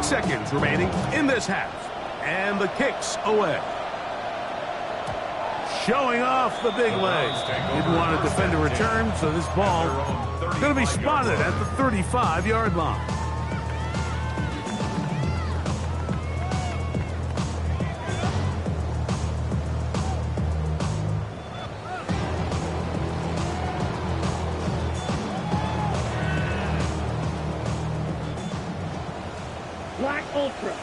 6 seconds remaining in this half. And the kick's away. Showing off the big legs. Didn't want to defend a return, so this ball going to be spotted at the 35-yard line. Black Ultra.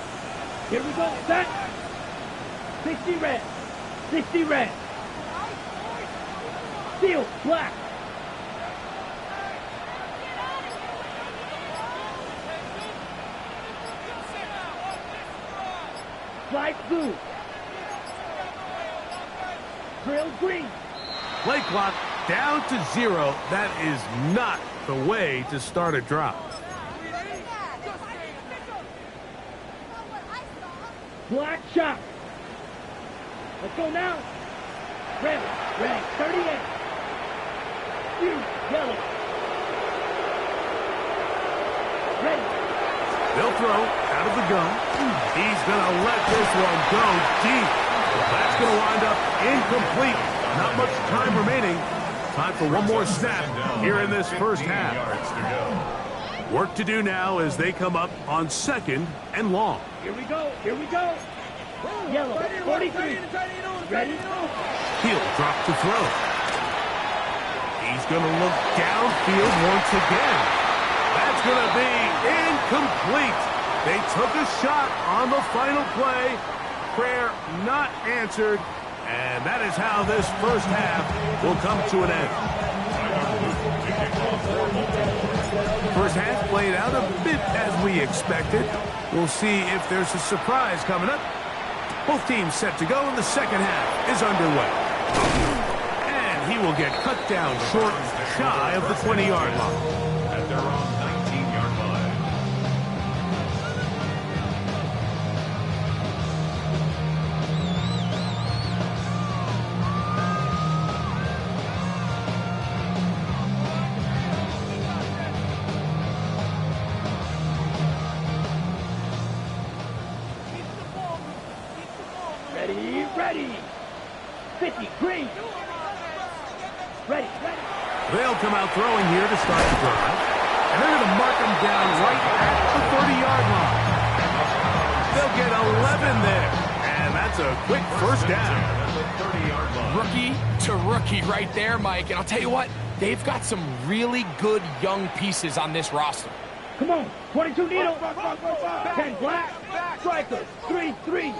Here we go. Set. 60 red. 60 red. Steel black. Flight blue. Drill green. Play clock down to 0. That is not the way to start a drive. Black shot. Let's go now. Red, 38. Blue, yellow. Ready. They'll throw out of the gun. He's going to let this one go deep. That's going to wind up incomplete. Not much time remaining. Time for one more snap here in this first half. Work to do now as they come up on 2nd and long. Here we go. Here we go. Yellow, 43. Ready? He'll drop to throw. He's going to look downfield once again. That's going to be incomplete. They took a shot on the final play. Prayer not answered. And that is how this first half will come to an end. First half played out a bit as we expected. We'll see if there's a surprise coming up. Both teams set to go, and the second half is underway. And he will get cut down short, shy of the 20-yard line. At their own 19-yard line. Ready. 50, green. Ready. They'll come out throwing here to start the drive. And they're going to mark them down right at the 30-yard line. They'll get 11 there. And that's a quick first down. Rookie to rookie right there, Mike. And I'll tell you what, they've got some really good young pieces on this roster. Come on. 22 needle. 10 black. Striker. 3-3.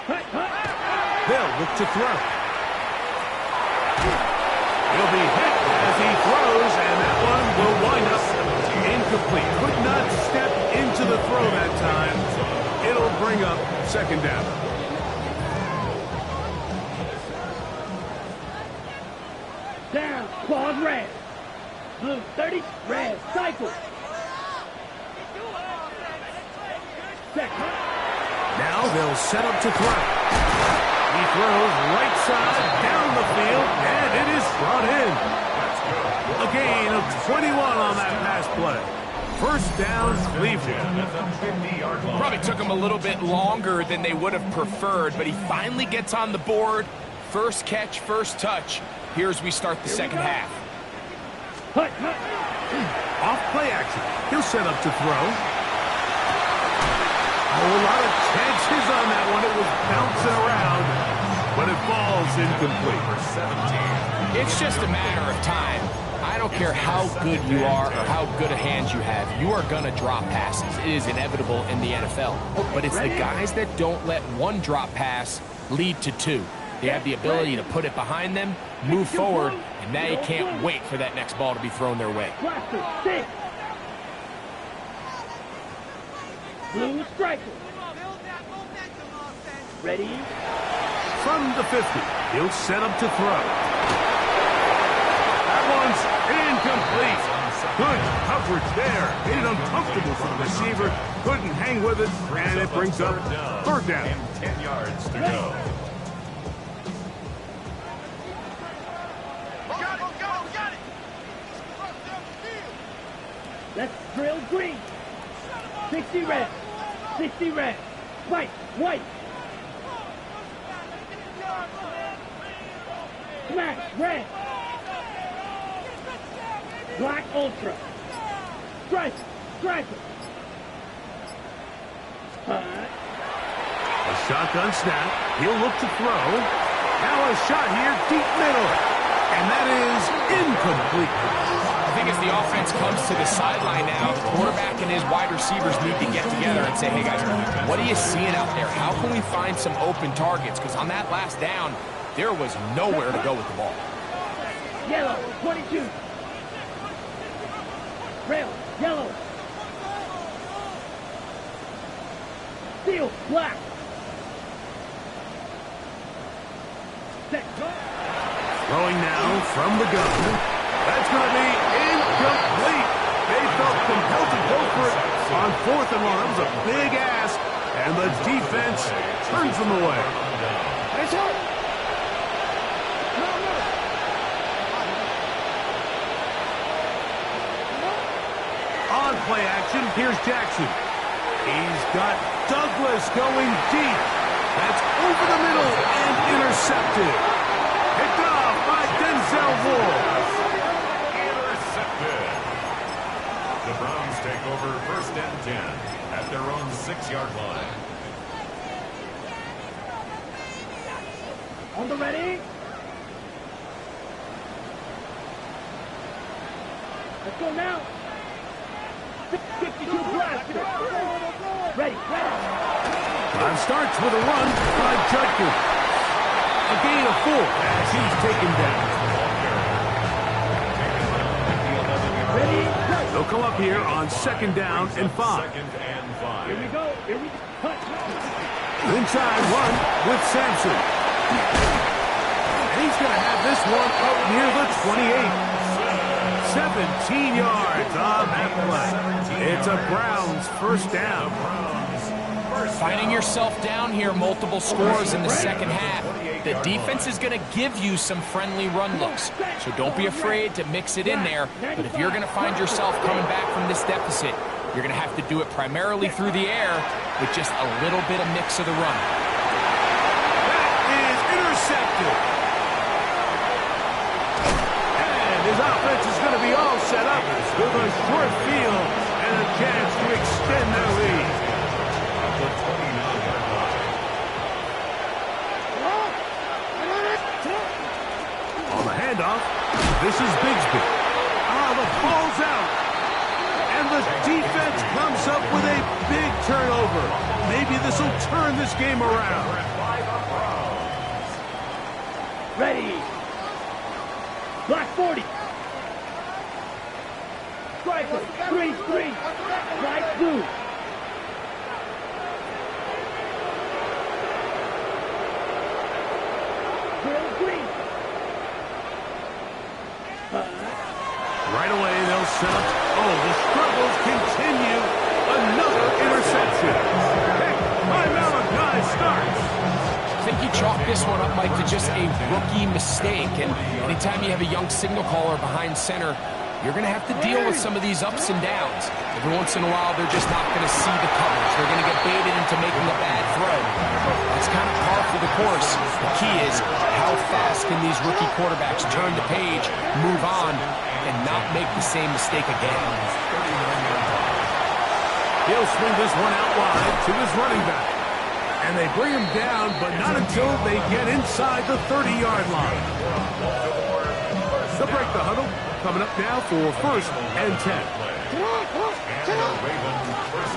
They'll look to throw. He'll be hit as he throws, and that one will wind up incomplete. Could not step into the throw that time. It'll bring up 2nd down. Down, claws red. Blue, 30, red, cycle. Second. Now they'll set up to throw. He throws right side down the field, and it is brought in. A gain of 21 on that pass play. First down, Cleveland. Probably took him a little bit longer than they would have preferred, but he finally gets on the board. First catch, first touch. Here as we start the second half. Off play action. He'll set up to throw. A lot of chances on that one. It was bouncing around, but it falls incomplete. For 17. It's just a matter of time. I don't care how good you are or how good a hand you have. You are going to drop passes. It is inevitable in the NFL. But it's the guys that don't let one drop pass lead to 2. They have the ability to put it behind them, move forward, and they can't wait for that next ball to be thrown their way. Blue striker. Ready? From the 50, he'll set up to throw. That one's incomplete. Good coverage there. Made it uncomfortable for the receiver. Couldn't hang with it, and it brings up 3rd down. And 10 yards to go. Let's drill green. 60 red. 60 red. White. White. Smash. Red. Black ultra. Strike. Strike. A shotgun snap. He'll look to throw. Now a shot here, deep middle. And that is incomplete. I think as the offense comes to the sideline now, the quarterback and his wide receivers need to get together and say, hey guys, what are you seeing out there? How can we find some open targets? Because on that last down, there was nowhere to go with the ball. Yellow. 22. Rail. Yellow. Steel. Black. Set. Throwing now from the gun. That's going to be incomplete. They felt compelled to go for it on 4th and 1. That was a big ask, and the defense turns them away. On play action, here's Jackson. He's got Douglas going deep. That's over the middle and intercepted. Picked off by Denzel Ward. Intercepted. The Browns take over 1st and 10 at their own 6-yard line. On the ready. Let's go now. 52 blaster. Ready, ready. Time starts with a run by Judkins. A gain of 4 as he's taken down. Ready, go. They'll come up here on 2nd down and 5. 2nd and 5. Here we go, here we go. Cut. Inside run with Sampson. And he's going to have this one up near the 28. 17 yards on that play. It's a Browns 1st down. Finding yourself down here, multiple scores in the second half. The defense is going to give you some friendly run looks, so don't be afraid to mix it in there. But if you're going to find yourself coming back from this deficit, you're going to have to do it primarily through the air with just a little bit of mix of the run. That is intercepted. And his offense is going to be all set up with a short field and a chance to extend their lead. The 29-yard line. On the handoff, this is Bigsby. The ball's out. And the defense comes up with a big turnover. Maybe this will turn this game around. Ready. Black 40. Striker. 3-3. Black 2. Drill green. Right away, they'll set up. Oh, the struggles continue. Another interception. Pick by Malachi starts. I think you chalk this one up, Mike, to just a rookie mistake. And anytime you have a young signal caller behind center, you're going to have to deal with some of these ups and downs. Every once in a while, they're just not going to see the coverage. They're going to get baited into making a bad throw. That's kind of par for the course. The key is how fast can these rookie quarterbacks turn the page, move on, and not make the same mistake again. He'll swing this one out wide to his running back. And they bring him down, but not until they get inside the 30-yard line. They'll break the huddle. Coming up now for 1st and 10.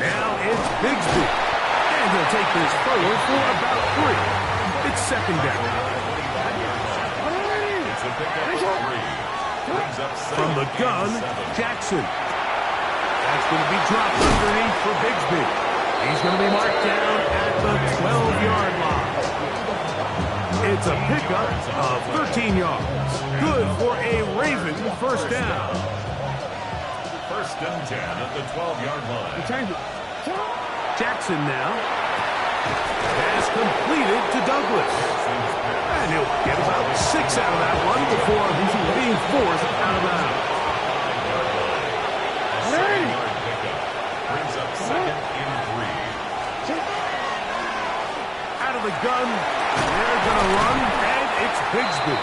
Now it's Bigsby. And he'll take this forward for about 3. It's 2nd down. It's a pickup of 3. Brings up From the gun, Jackson. That's going to be dropped underneath for Bigsby. He's going to be marked down at the 12-yard line. It's a pickup of 13 yards. Good for a Raven 1st down. 1st and 10 at the 12-yard line. Jackson now. Pass completed to Douglas. And he'll get about 6 out of that one before being forced out of bounds. the gun. They're going to run, and it's Bigsby.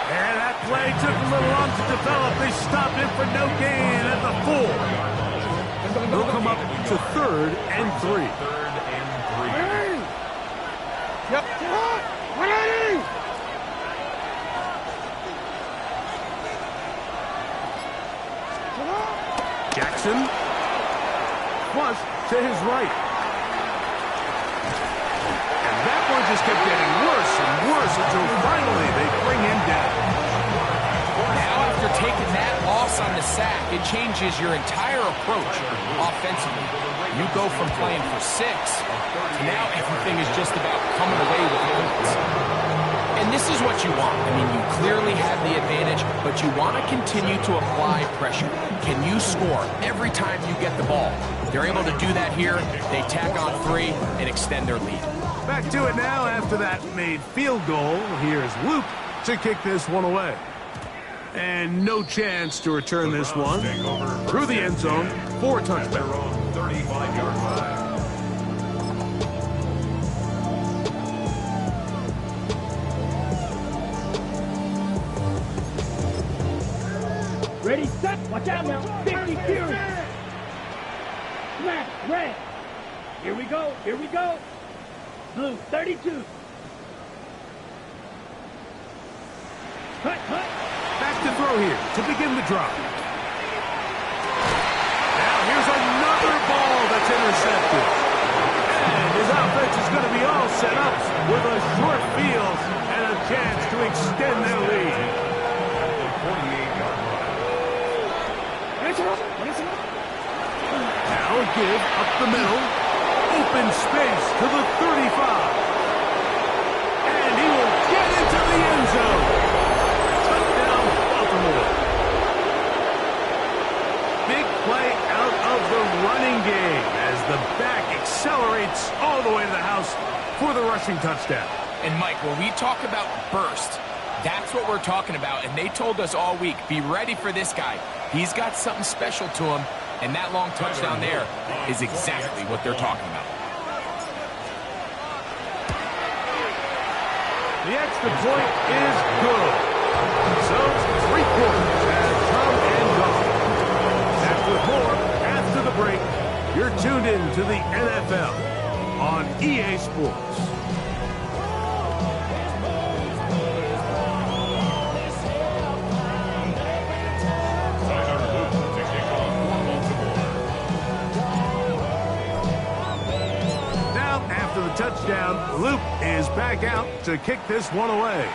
And that play took a little long to develop. They stopped it for no gain at the 4. They'll come up to 3rd and 3. 3rd and 3. Yep. 180! Jackson. Flush to his right. And that one just kept getting worse and worse until finally they bring him down. Now, after taking that loss on the sack, it changes your entire approach offensively. You go from playing for 6 to now everything is just about coming away with points. And this is what you want. I mean, you clearly have the advantage, but you want to continue to apply pressure. Can you score every time you get the ball? They're able to do that here. They tack on 3 and extend their lead. Back to it now after that made field goal. Here's Whoop to kick this one away. And no chance to return this one through the end zone for a touchdown. Their own 35-yard line. Ready, set. Watch out now. 50 Fury. Smash, red. Here we go. Here we go. Blue, 32. Cut, cut. Back to throw here to begin the drop. Now here's another ball that's intercepted. And his offense is going to be all set up with a short field and a chance to extend their lead. At the 48-yard line. Now a give up the middle. Open space to the 35. And he will get into the end zone. Touchdown, Baltimore. Big play out of the running game as the back accelerates all the way to the house for the rushing touchdown. And Mike, when we talk about burst, that's what we're talking about. And they told us all week, be ready for this guy. He's got something special to him. And that long touchdown there is exactly what they're talking about. The extra point is good. So, 3 quarters have come and gone. Back with more after the break. You're tuned in to the NFL on EA Sports. After the touchdown, Luke is back out to kick this one away.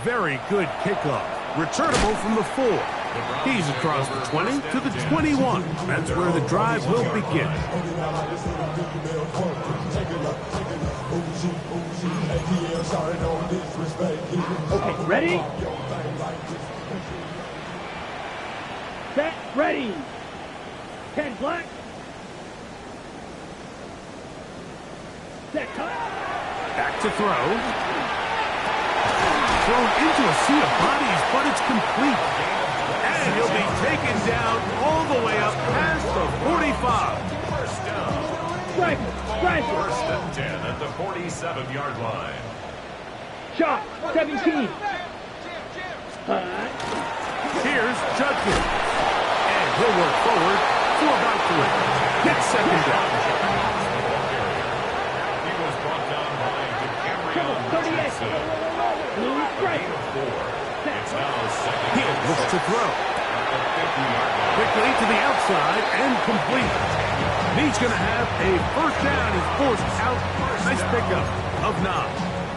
Very good kickoff. Returnable from the 4. He's across the 20 to the 21. That's where the drive will begin. Okay, ready? Set, ready. 10 black. Set, cut. Back to throw. Thrown into a sea of bodies, but it's complete. And he'll be taken down all the way up past the 45. First down. Strike. First and 10 at the 47-yard line. Shot, 17. Here's Judkins. And he'll work forward for about 3. Gets second down. He was brought down by DeCamerion 38. Blue strike. 4. It's now second. He looks to throw. At the 50-yard line. Quickly to the outside and complete. He's going to have a first down. He's forced out. Nice pickup of 9.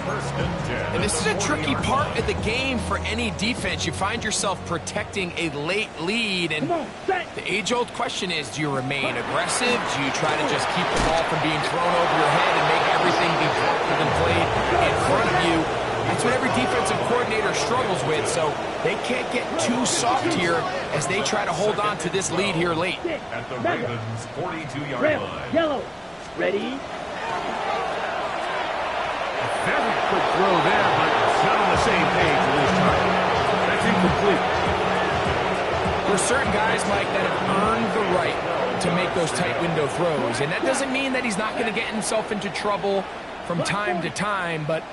First and 10. And this is a tricky part of the game for any defense. You find yourself protecting a late lead, and Come on, set. the age-old question is, do you remain aggressive? Do you try to just keep the ball from being thrown over your head and make everything be blocked and played in front of you? That's what every defensive coordinator struggles with, so they can't get too soft here as they try to hold on to this lead here late. At the Ravens' 42-yard Red, line. yellow. Ready? Very quick throw there, but not on the same page with his target. That's incomplete. There are certain guys, Mike, that have earned the right to make those tight window throws. And that doesn't mean that he's not going to get himself into trouble from time to time, but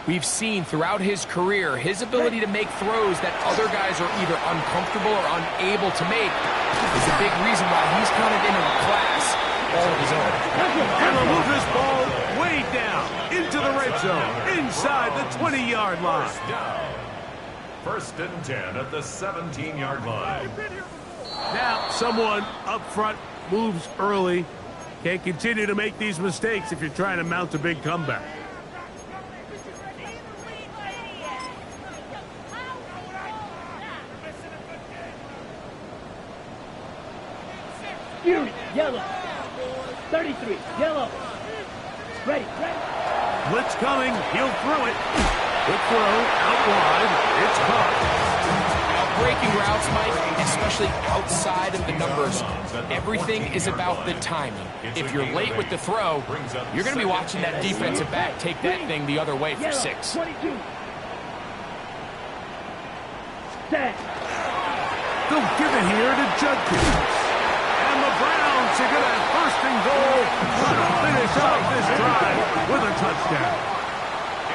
we've seen throughout his career his ability to make throws that other guys are either uncomfortable or unable to make is a big reason why he's kind of in a class all of his own. And they'll move this ball way down into the red zone, inside the 20-yard line. First down. First and 10 at the 17-yard line. Now, someone up front moves early. Can't continue to make these mistakes if you're trying to mount a big comeback. Fury, yellow. 33, yellow. Ready. Blitz coming. He'll throw it. Good throw. Out wide. It's caught. Breaking routes, Mike, especially outside of the numbers, everything is about the timing. If you're late with the throw, you're going to be watching that defensive back take that thing the other way for 6. 22. Set. They'll give it here to Judkins. And the Browns are going to have first and goal to finish off this drive with a touchdown.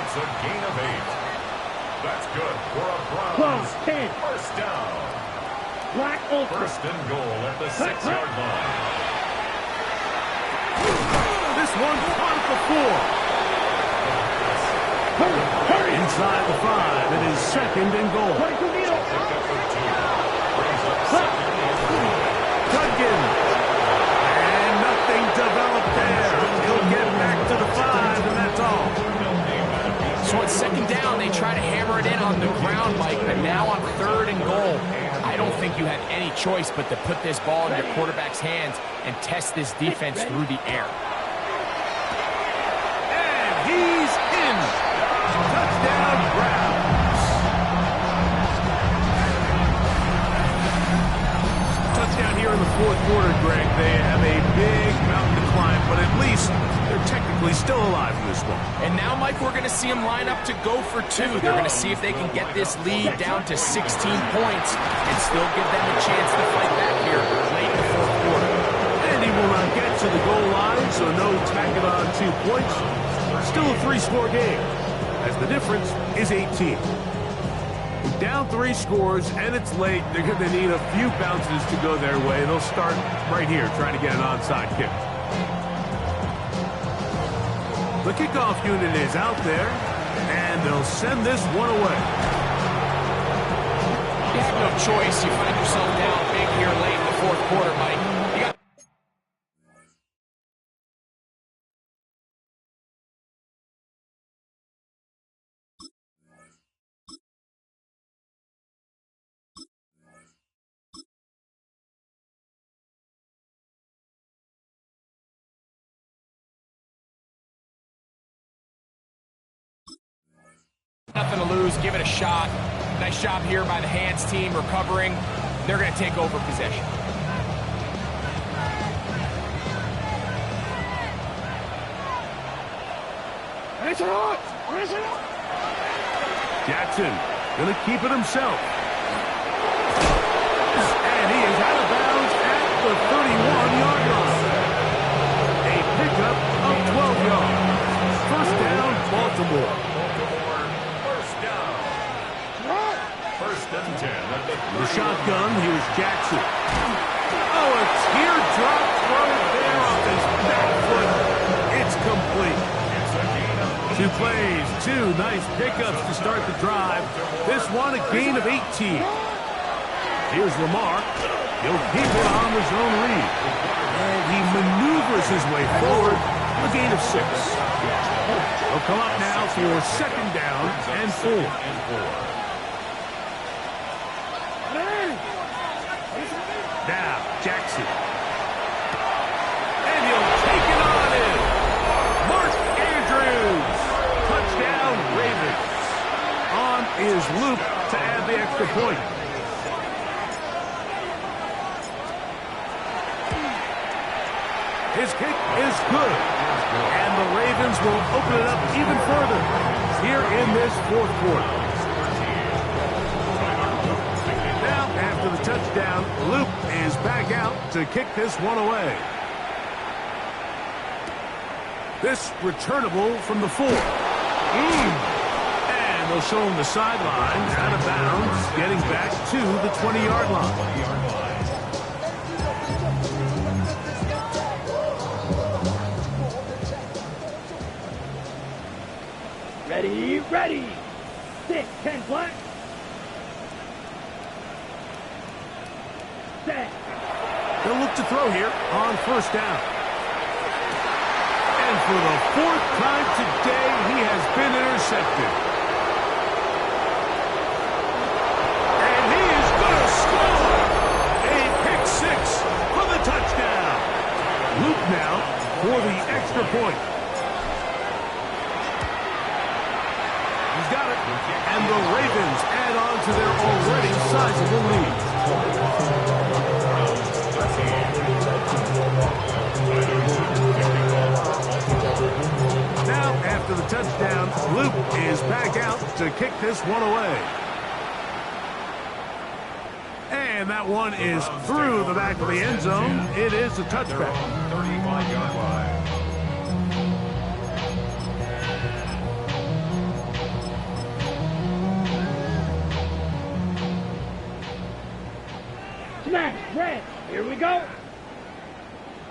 It's a gain of 8. That's good for a Browns 10. First down. Black ultra. First and goal at the 6-yard line. This one's caught at the 4. Hurry. Inside the 5, it is second and goal. 22 meter. Pick up for 2. Brings up second and 3. Judkins. And nothing developed there. He'll get back to the 5, and that's all. So on second down, they try to hammer it in on the ground, Mike, but now on third and goal, I don't think you have any choice but to put this ball in your quarterback's hands and test this defense through the air. And he's in. Touchdown, Browns. Touchdown here in the fourth quarter, Greg. They have a big mountain to climb, but at least they're technically still alive in this one. And now, Mike, we're going to see them line up to go for 2. They're going to see if they can get this lead down to 16 points and still give them a chance to fight back here late in the fourth quarter. And he will not get to the goal line, so no tacking on 2 points. Still a 3-score game, as the difference is 18. Down 3 scores, and it's late. They're going to need a few bounces to go their way. They'll start right here, trying to get an onside kick. The kickoff unit is out there, and they'll send this one away. You have no choice. You find yourself down big here late in the fourth quarter, Mike. You got nothing to lose. Give it a shot. Nice job here by the hands team recovering. They're going to take over possession. Jackson going to keep it himself. And he is out of bounds at the 31-yard line. A pickup of 12 yards. First down, Baltimore. First down. First and 10 at The shotgun, here's Jackson. Oh, a teardrop throw there off his back foot. It's complete. 2 plays, 2 nice pickups to start the drive. This one, a gain of 18. Here's Lamar. He'll keep it on the zone read. And he maneuvers his way forward, a gain of 6. He'll come up now for second down and 4. Now, Jackson. And he'll take it on in. Mark Andrews. Touchdown, Ravens. On is Luke to add the extra point. His kick is good. And the Ravens will open it up even further here in this fourth quarter. Now, after the touchdown, Luke is back out to kick this one away. This returnable from the 4. And they'll show him the sidelines, out of bounds, getting back to the 20-yard line. Ready, ready. 6, 10 black. Set. They'll look to throw here on first down. And for the 4th time today, he has been intercepted. And he is going to score a pick 6 for the touchdown. Loop now for the extra point. He's got it. And the Ravens add on to their already sizable lead. Now, after the touchdown, Luke is back out to kick this one away. And that one is through the back of the end zone. It is a touchback. 35-yard line. Smash, red. Here we go.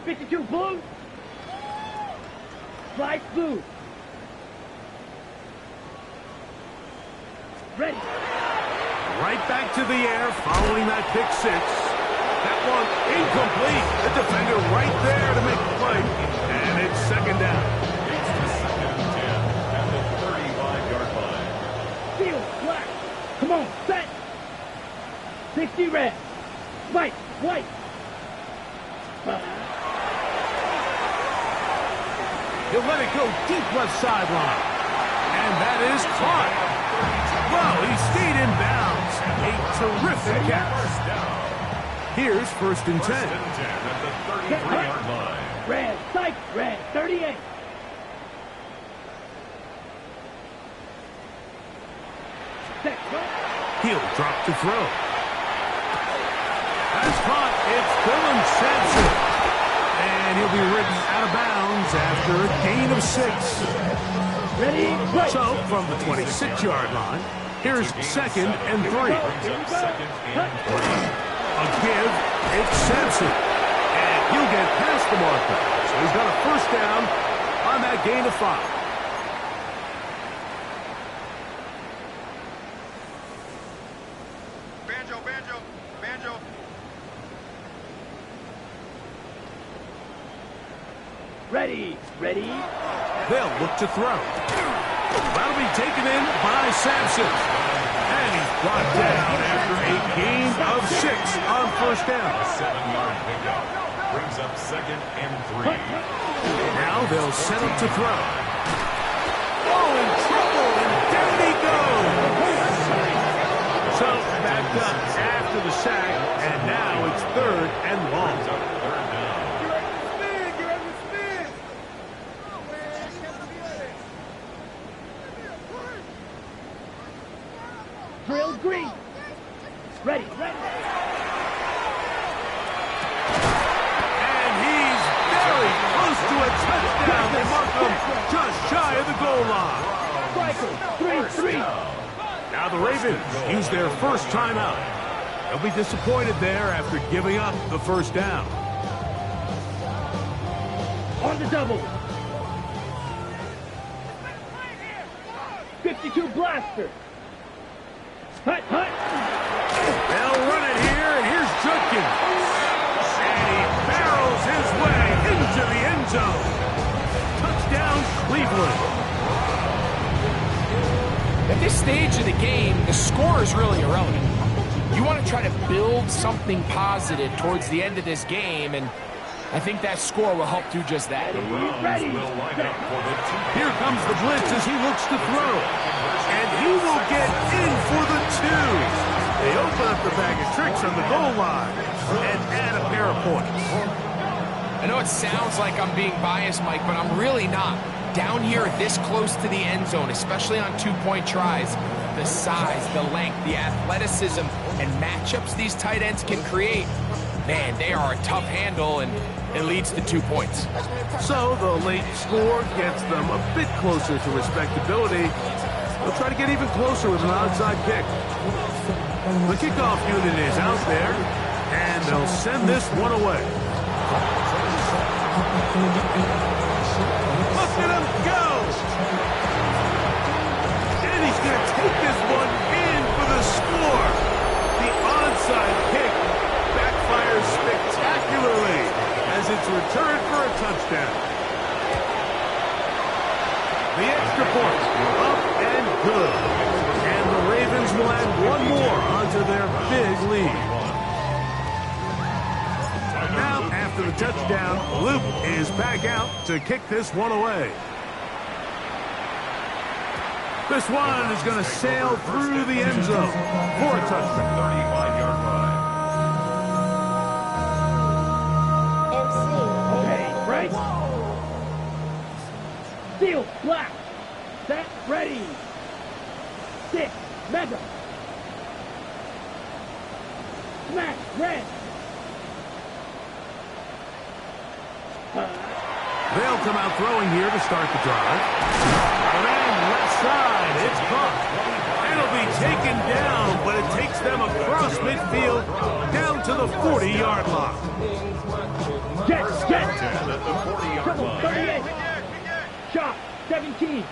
52 blue. Slice blue. Ready. Right back to the air following that pick 6. That one incomplete. The defender right there to make the play. And it's second down. It's the 2nd and 10 at the 35-yard line. Field, black. Come on, set. 60 red. White, white. He'll let it go deep left sideline. And that is caught. Well, he stayed in bounds. A terrific catch. Here's first and 10. First and 10 at the 33-yard line. Red, sight, red, 38. Set, go. He'll drop to throw. That's caught. It's Dylan Sampson. And he'll be ridden out of bounds after a gain of 6. Ready, right. So, from the 26-yard line, here's second and 3. Brings up second and 3. A give, it's Sampson. And he'll get past the marker. So he's got a first down on that gain of 5. Banjo. Ready, ready. They'll look to throw. That'll be taken in by Sampson. And he's brought down after a gain of 6 on first down. 7-yard pickup. Brings up second and 3. Now they'll set up to throw. Oh, in trouble, and down he goes. So backed up after the sack, and now it's 3rd and long. Third down. Drill green. Ready, ready. And he's very close to a touchdown. They mark him just shy of the goal line. Striker, 3-3. Now the Ravens use their first timeout. They'll be disappointed there after giving up the first down. On the double. 52 blaster. Hut, hut. They'll run it here, and here's Judkins. And he barrels his way into the end zone. Touchdown, Cleveland. At this stage of the game, the score is really irrelevant. You want to try to build something positive towards the end of this game, and I think that score will help do just that. The Browns will line up for the 2. Here comes the blitz as he looks to throw. And he will get in for the 2. They open up the bag of tricks on the goal line and add a pair of points. I know it sounds like I'm being biased, Mike, but I'm really not. Down here this close to the end zone, especially on 2-point tries, the size, the length, the athleticism, and matchups these tight ends can create, man, they are a tough handle, and it leads to 2 points. So the late score gets them a bit closer to respectability. They'll try to get even closer with an onside kick. The kickoff unit is out there, and they'll send this one away. Look at him go! And he's going to take this one in for the score. The onside kick backfires spectacularly as it's returned for a touchdown. The extra point, up and good. And the Ravens will add one more onto their big lead. Now, after the touchdown, Luke is back out to kick this one away. This one is going to sail through the end zone for a touchdown. 35-yard line. Okay, right. Field, black. Set, ready. 6, mega. Smash, red. They'll come out throwing here to start the drive. And left side, it's caught. It'll be taken down, but it takes them across midfield down to the 40-yard line. Get. At the 40-yard line. 38. Shot, 17.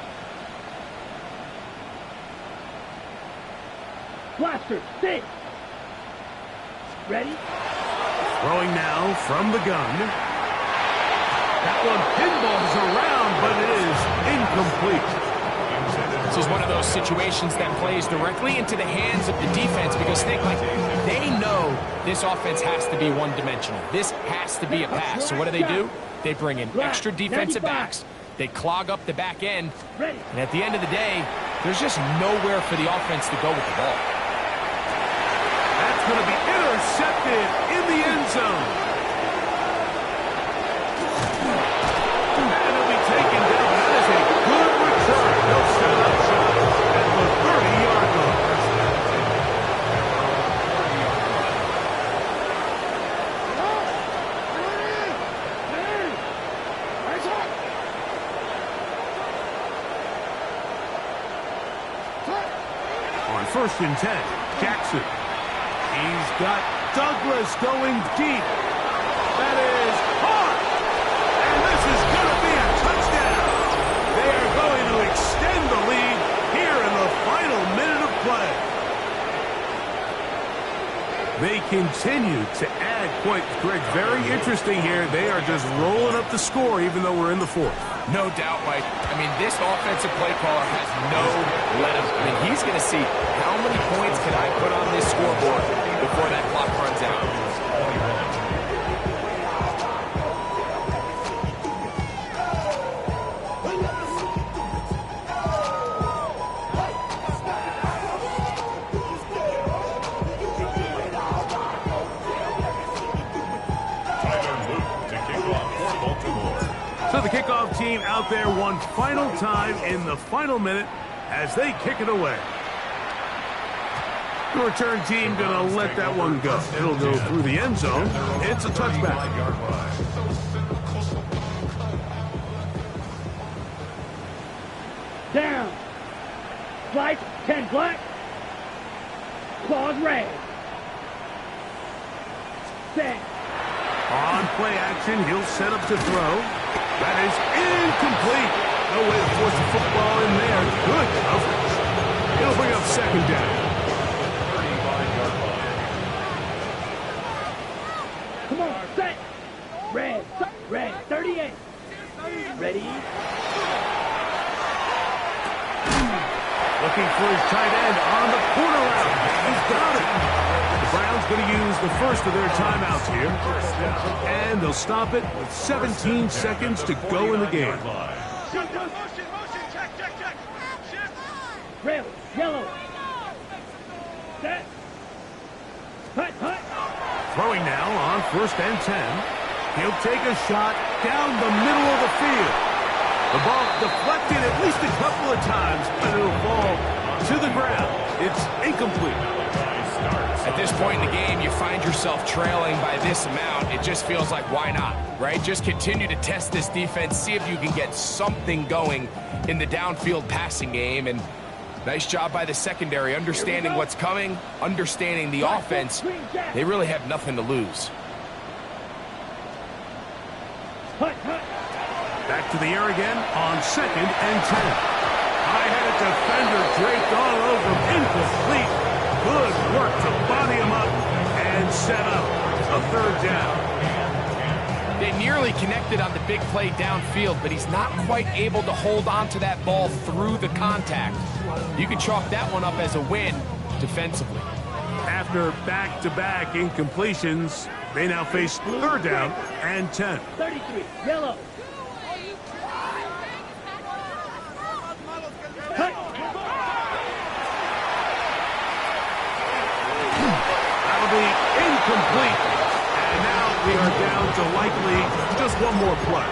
Blaster, 6. Ready? Throwing now from the gun. That one pinballs around, but it is incomplete. This is one of those situations that plays directly into the hands of the defense because they know this offense has to be one-dimensional. This has to be a pass. So what do? They bring in extra defensive backs. They clog up the back end. And at the end of the day, there's just nowhere for the offense to go with the ball. That's going to be intercepted in the end zone. And it'll be taken down. That is a good return. They'll set up shop at the 30-yard line. On 1st and 10, Jackson. He's got Douglas going deep. That is hard. And this is going to be a touchdown. They are going to extend the lead here in the final minute of play. They continue to add points. Greg, very interesting here. They are just rolling up the score even though we're in the 4th. No doubt, Mike. I mean, this offensive play caller has no let-up. I mean, he's going to see how many points can I put on this scoreboard before that clock runs out. So the kickoff team out there one final time in the final minute as they kick it away. The return team going to let that one go. It'll go through the end zone. It's a touchback. Down. Slice, 10 black. Claws red. Set. On play action, he'll set up to throw. That is incomplete. No way to force the football in there. Good coverage. He'll bring up 2nd down. 35-yard line. Come on, set. Red, 38. Ready? Looking for his tight end on the corner route. He's got it. The Browns going to use the first of their timeouts here. And they'll stop it with 17 seconds to go in the game. Motion, check. Shift. Red, yellow. Set. Hut. Throwing now on 1st and 10. He'll take a shot down the middle of the field. The ball deflected at least a couple of times, but it'll fall to the ground. It's incomplete. At this point in the game, you find yourself trailing by this amount. It just feels like, why not, right? Just continue to test this defense, see if you can get something going in the downfield passing game. And nice job by the secondary, understanding what's coming, understanding the offense. They really have nothing to lose. Back to the air again on 2nd and 10. High-headed defender draped all over him. Incomplete. Good work to body him up and set up a 3rd down. They nearly connected on the big play downfield, but he's not quite able to hold on to that ball through the contact. You can chalk that one up as a win defensively. After back-to-back incompletions, they now face 3rd down and 10. 33, yellow. That'll be incomplete. And now we are down to likely just one more play.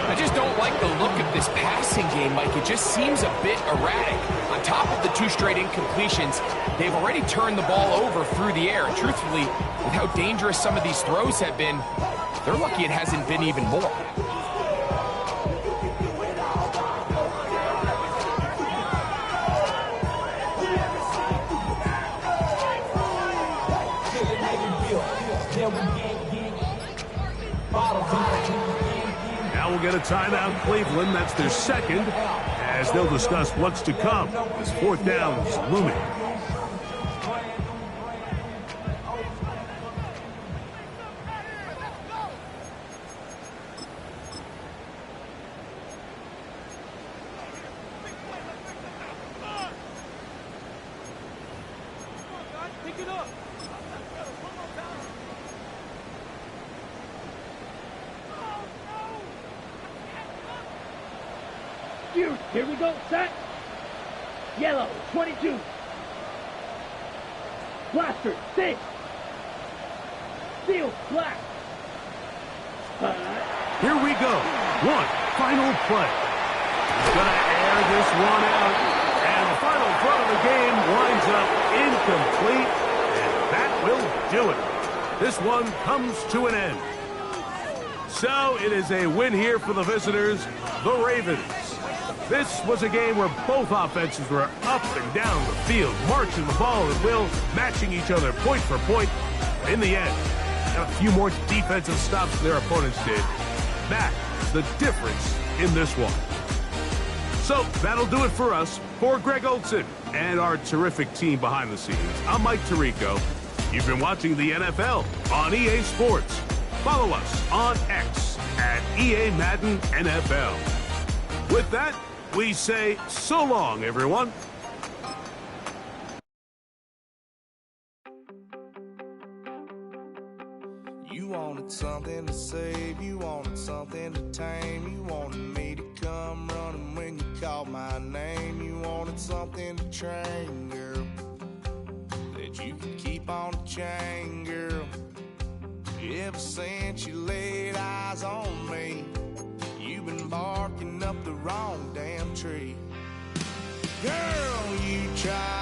I just don't like the look of this passing game, Mike. It just seems a bit erratic. On top of the 2 straight incompletions, they've already turned the ball over through the air. And truthfully, with how dangerous some of these throws have been, they're lucky it hasn't been even more. Now we'll get a timeout, Cleveland. That's their 2nd, as they'll discuss what's to come as 4th down is looming. Pick it up. Here we go, set. Yellow, 22. Blaster, 6. Steel, black. Here we go. One final play. He's going to air this one out. And the final throw of the game winds up incomplete. And that will do it. This one comes to an end. So it is a win here for the visitors, the Ravens. This was a game where both offenses were up and down the field, marching the ball at will, matching each other point for point. In the end, got a few more defensive stops than their opponents did. That's the difference in this one. So that'll do it for us. For Greg Olson and our terrific team behind the scenes, I'm Mike Tirico. You've been watching the NFL on EA Sports. Follow us on X at EA Madden NFL. With that, we say so long, everyone. You wanted something to save, you wanted something to tame, you wanted me to come running when you called my name, you wanted something to train, girl, that you could keep on the chain, girl. Ever since you laid eyes on me, you've been barking up the wrong damn tree. Girl, you tried